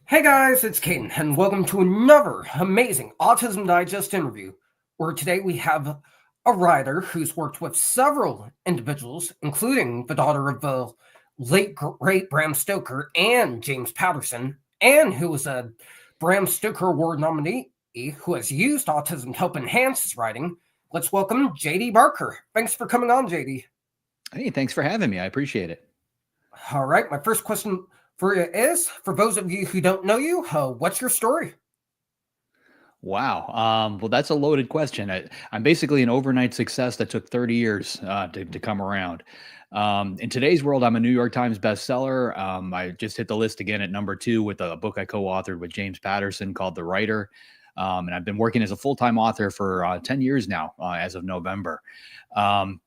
Hey guys, it's Caden, and welcome to another amazing Autism Digest interview, where today we have a writer who's worked with several individuals, including the daughter of the late great Bram Stoker and James Patterson, and who was a Bram Stoker Award nominee who has used autism to help enhance his writing. Let's welcome JD Barker. Thanks for coming on, JD. Hey, thanks for having me. I appreciate it. All right, my first question for you is, for those of you who don't know you, what's your story? Wow. Well, that's a loaded question. I'm basically an overnight success that took 30 years to come around. In today's world, I'm a New York Times bestseller. I just hit the list again at #2 with a book I co-authored with James Patterson called The Writer. And I've been working as a full-time author for 10 years now, as of November. Um,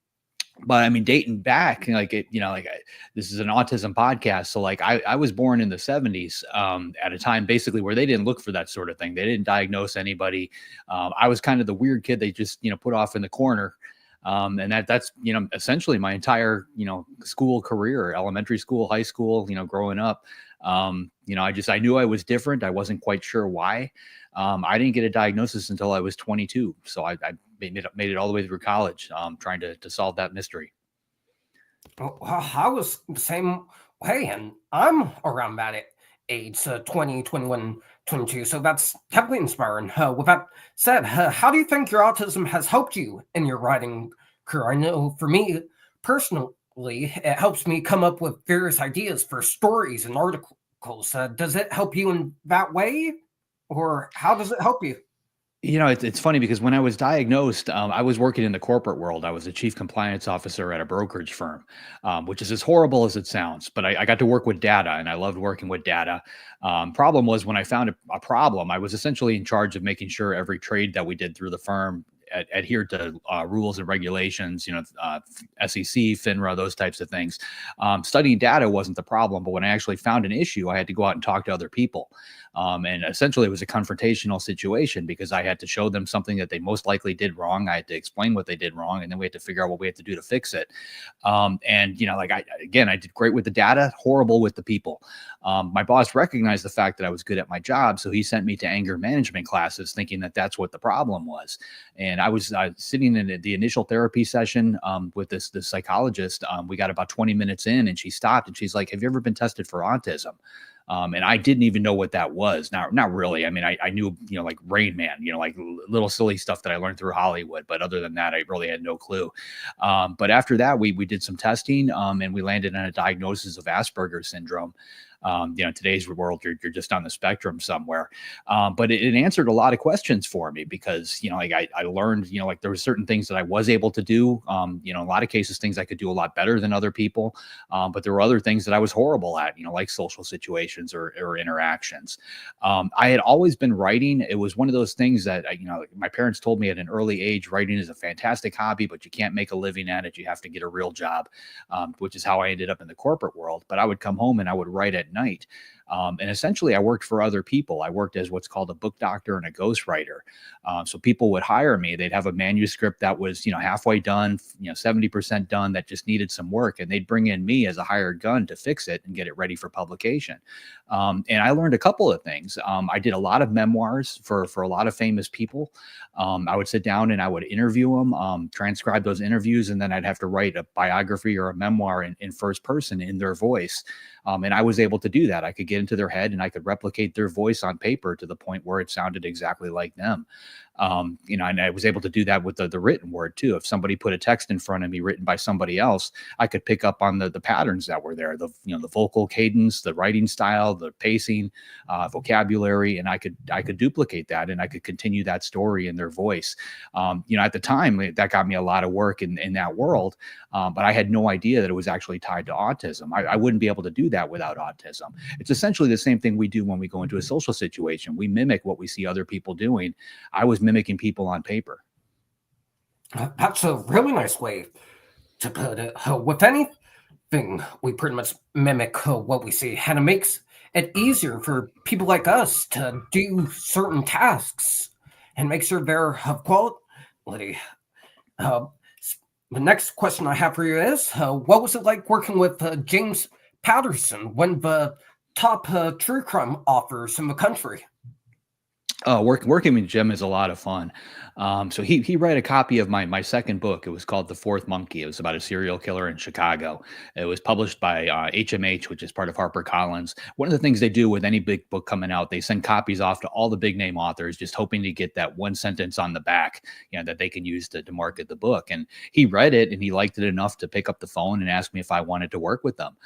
but I mean, dating back, this is an autism podcast. So I was born in the 70s, at a time basically where they didn't look for that sort of thing. They didn't diagnose anybody. I was kind of the weird kid they just, put off in the corner. And that's, essentially my entire, school career, elementary school, high school, growing up. I knew I was different. I wasn't quite sure why. I didn't get a diagnosis until I was 22. So I made it all the way through college, trying to solve that mystery. Well, I was the same way, and I'm around that age, 20, 21, 22, so that's definitely inspiring. With that said, how do you think your autism has helped you in your writing career? I know for me personally, it helps me come up with various ideas for stories and articles. Does it help you in that way, or how does it help you? It's funny because when I was diagnosed, I was working in the corporate world. I was a chief compliance officer at a brokerage firm, which is as horrible as it sounds. But I got to work with data, and I loved working with data. Problem was when I found a problem, I was essentially in charge of making sure every trade that we did through the firm adhered to rules and regulations, SEC, FINRA, those types of things. Studying data wasn't the problem, but when I actually found an issue, I had to go out and talk to other people. And essentially, it was a confrontational situation because I had to show them something that they most likely did wrong. I had to explain what they did wrong, and then we had to figure out what we had to do to fix it. I did great with the data, horrible with the people. My boss recognized the fact that I was good at my job, so he sent me to anger management classes, thinking that that's what the problem was. And I was sitting in the initial therapy session with this psychologist. We got about 20 minutes in, and she stopped and she's like, "Have you ever been tested for autism?" And I didn't even know what that was. Now, not really. I mean, I knew, like Rain Man, like little silly stuff that I learned through Hollywood. But other than that, I really had no clue. But after that, we did some testing, and we landed on a diagnosis of Asperger's syndrome. Today's world, you're just on the spectrum somewhere. But it answered a lot of questions for me because, I learned, there were certain things that I was able to do, in a lot of cases, things I could do a lot better than other people. But there were other things that I was horrible at, like social situations or interactions. I had always been writing. It was one of those things that, my parents told me at an early age, writing is a fantastic hobby, but you can't make a living at it. You have to get a real job, which is how I ended up in the corporate world. But I would come home and I would write at night. And essentially, I worked for other people. I worked as what's called a book doctor and a ghostwriter. So people would hire me. They'd have a manuscript that was, halfway done, 70% done, that just needed some work. And they'd bring in me as a hired gun to fix it and get it ready for publication. And I learned a couple of things. I did a lot of memoirs for a lot of famous people. I would sit down and I would interview them, transcribe those interviews, and then I'd have to write a biography or a memoir in first person in their voice. And I was able to do that. I could get into their head and I could replicate their voice on paper to the point where it sounded exactly like them. And I was able to do that with the written word too. If somebody put a text in front of me written by somebody else, I could pick up on the patterns that were there, the vocal cadence, the writing style, the pacing, vocabulary, and I could duplicate that and I could continue that story in their voice. At the time that got me a lot of work in that world, but I had no idea that it was actually tied to autism. I wouldn't be able to do that without autism. It's essentially the same thing we do when we go into a social situation. We mimic what we see other people doing. I was mimicking people on paper. That's a really nice way to put it. With anything, we pretty much mimic what we see, and it makes it easier for people like us to do certain tasks and make sure they're of quality. Uh, the next question I have for you is, what was it like working with James Patterson when the top true crime authors in the country. Oh, working with Jim is a lot of fun. So he read a copy of my second book. It was called The Fourth Monkey. It was about a serial killer in Chicago. It was published by HMH, which is part of HarperCollins. One of the things they do with any big book coming out, they send copies off to all the big name authors, just hoping to get that one sentence on the back, that they can use to market the book. And he read it and he liked it enough to pick up the phone and ask me if I wanted to work with them.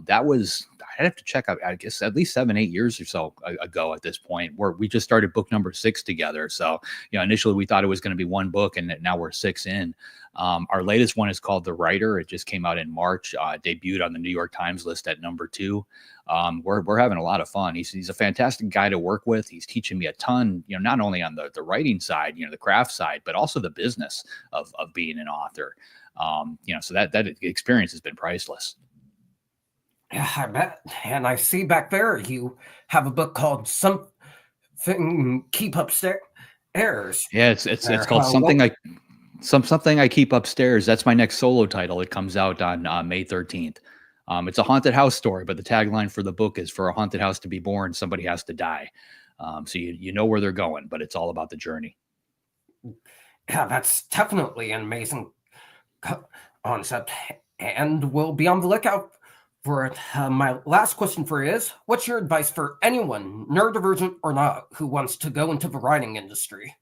That was, I'd have to check out, I guess, at least 7-8 years or so ago at this point, where we just started book number 6 together. So, initially we thought it was going to be one book, and now we're 6 in. Our latest one is called The Writer. It just came out in March, debuted on the New York Times list at number 2. We're having a lot of fun. He's a fantastic guy to work with. He's teaching me a ton, not only on the writing side, the craft side, but also the business of being an author. So that experience has been priceless. Yeah, I bet. And I see back there you have a book called Something Keep Upstairs. Yeah, it's called Something I Keep Upstairs. That's my next solo title. It comes out on May 13th. It's a haunted house story, but the tagline for the book is, "For a haunted house to be born, somebody has to die." So you know where they're going, but it's all about the journey. Yeah, that's definitely an amazing concept, and we'll be on the lookout for it. My last question for you is, what's your advice for anyone, neurodivergent or not, who wants to go into the writing industry?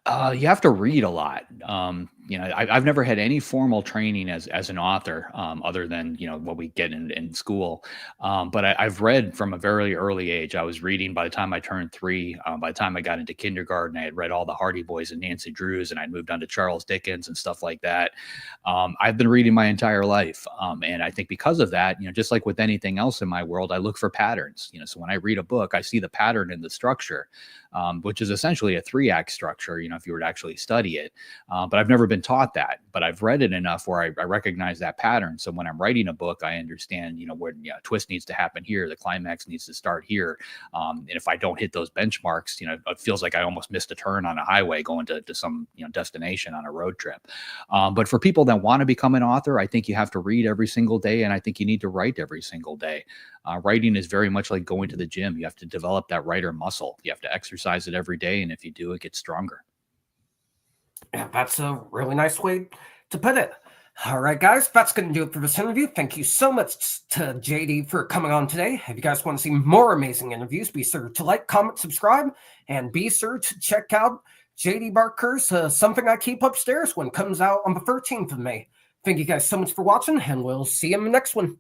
You have to read a lot. I've never had any formal training as an author, other than what we get in school. But I've read from a very early age. I was reading by the time I turned 3. By the time I got into kindergarten, I had read all the Hardy Boys and Nancy Drews, and I'd moved on to Charles Dickens and stuff like that. I've been reading my entire life, and I think because of that, just like with anything else in my world, I look for patterns. So when I read a book, I see the pattern in the structure, which is essentially a 3-act structure. If you were to actually study it, but I've never been taught that. But I've read it enough where I recognize that pattern. So when I'm writing a book, I understand, where twist needs to happen here, the climax needs to start here. And if I don't hit those benchmarks, it feels like I almost missed a turn on a highway going to some destination on a road trip. But for people that want to become an author, I think you have to read every single day, and I think you need to write every single day. Writing is very much like going to the gym. You have to develop that writer muscle. You have to exercise it every day, and if you do, it gets stronger. Yeah, that's a really nice way to put it. All right, guys, that's going to do it for this interview. Thank you so much to JD for coming on today. If you guys want to see more amazing interviews, be sure to like, comment, subscribe, and be sure to check out JD Barker's Something I Keep Upstairs when it comes out on the 13th of May. Thank you guys so much for watching, and we'll see you in the next one.